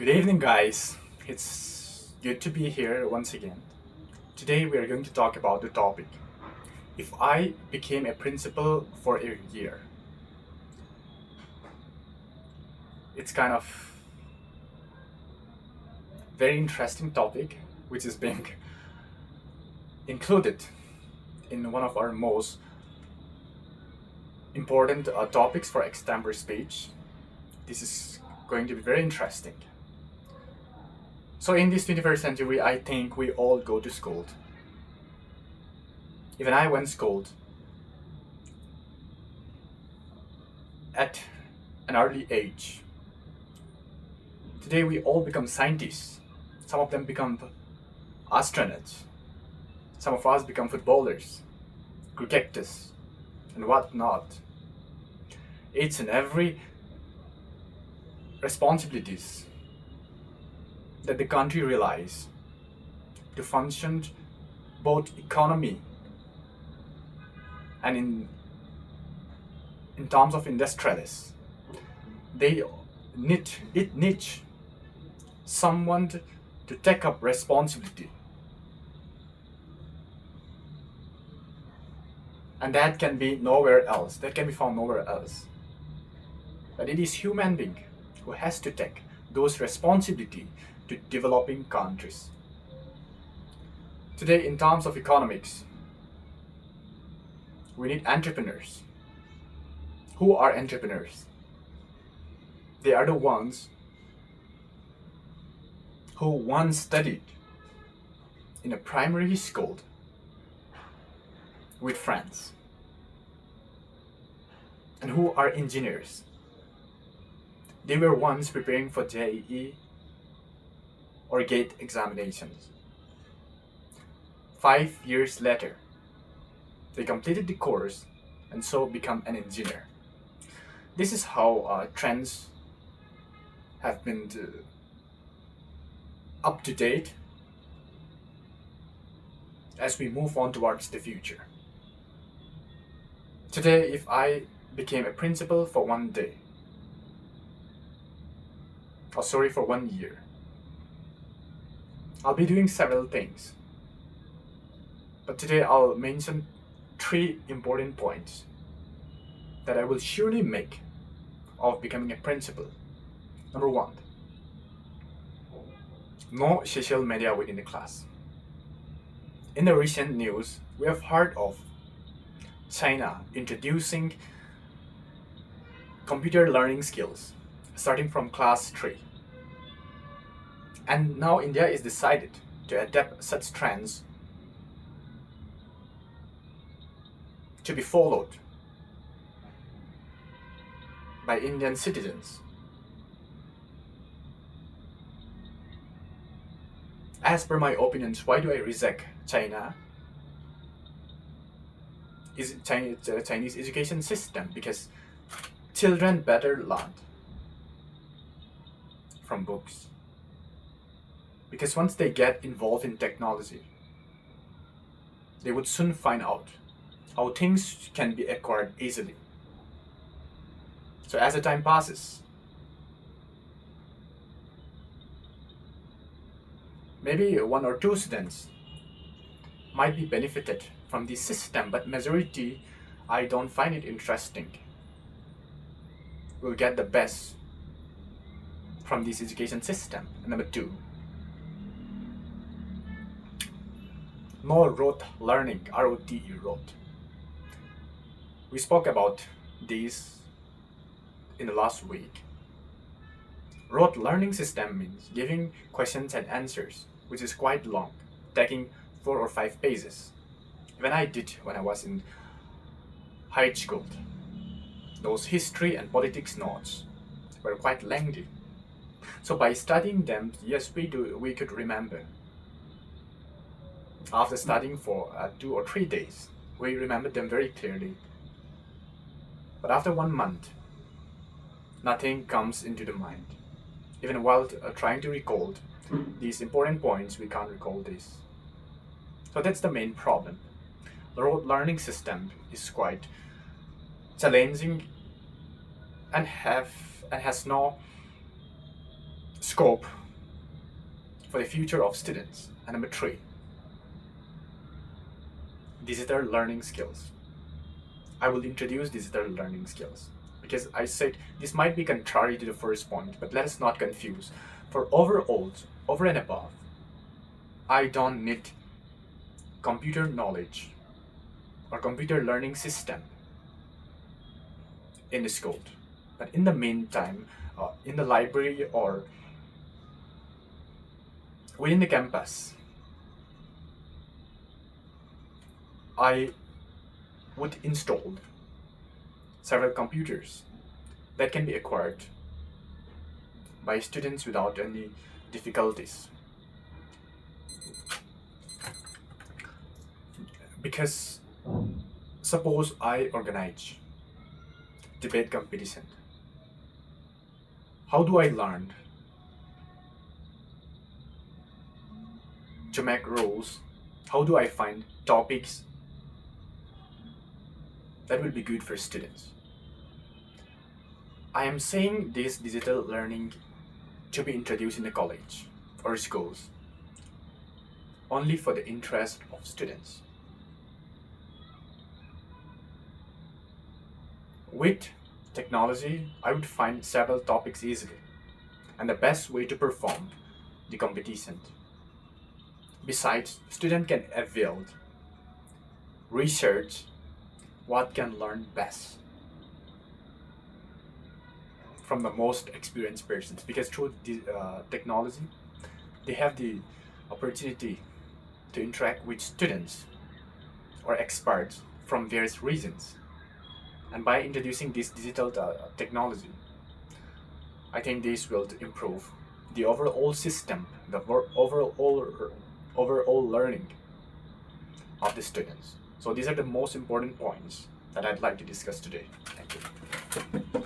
Good evening, guys. It's good to be here once again. Today, we are going to talk about the topic if I became a principal for a year. It's kind of very interesting topic, which is being included in one of our most important topics for extempore speech. This is going to be very interesting. So, in this 21st century, I think we all go to school. Even I went school at an early age. Today, we all become scientists. Some of them become astronauts. Some of us become footballers, cricketers, and whatnot. Each and every responsibilities that the country realize to function both economy and in terms of industrialists. They need someone to take up responsibility, and that can be nowhere else. That can be found nowhere else. But it is human being who has to take those responsibility to developing countries. Today, in terms of economics, we need entrepreneurs. Who are entrepreneurs? They are the ones who once studied in a primary school with friends and who are engineers. They were once preparing for JEE or GATE examinations. 5 years later, they completed the course and so become an engineer. This is how trends have been up to date as we move on towards the future. Today, if I became a principal for one day, for 1 year, I'll be doing several things. But today I'll mention 3 important points that I will surely make of becoming a principal. Number 1, no social media within the class. In the recent news, we have heard of China introducing computer learning skills starting from class 3. And now India is decided to adapt such trends to be followed by Indian citizens. As per my opinions, why do I reject China? Is Chinese education system? Because children better learn from books. Because once they get involved in technology, they would soon find out how things can be acquired easily. So as the time passes, maybe 1 or 2 students might be benefited from the system, but majority, I don't find it interesting. Will get the best from this education system. Number 2, no rote learning, ROTE, rote. We spoke about these in the last week. Rote learning system means giving questions and answers, which is quite long, taking 4 or 5 pages. Even I did when I was in high school. Those history and politics notes were quite lengthy. So by studying them, yes, we could remember. After studying for 2 or 3 days, we remembered them very clearly. But after 1 month, nothing comes into the mind. Even while trying to recall these important points, we can't recall this. So that's the main problem. The rote learning system is quite challenging and has no scope for the future of students. And number 3, digital learning skills. I will introduce digital learning skills because I said this might be contrary to the first point, but let us not confuse. For overall, over and above, I don't need computer knowledge or computer learning system in the school. But in the meantime, in the library or within the campus, I would install several computers that can be acquired by students without any difficulties. Because suppose I organize debate competition. How do I learn to make rules? How do I find topics that will be good for students? I am saying this digital learning to be introduced in the college or schools only for the interest of students. With technology, I would find several topics easily and the best way to perform the competition. Besides, student can avail research what can learn best from the most experienced persons, because through the technology they have the opportunity to interact with students or experts from various regions. And by introducing this digital technology, I think this will improve the overall system, the overall learning of the students. So these are the most important points that I'd like to discuss today. Thank you.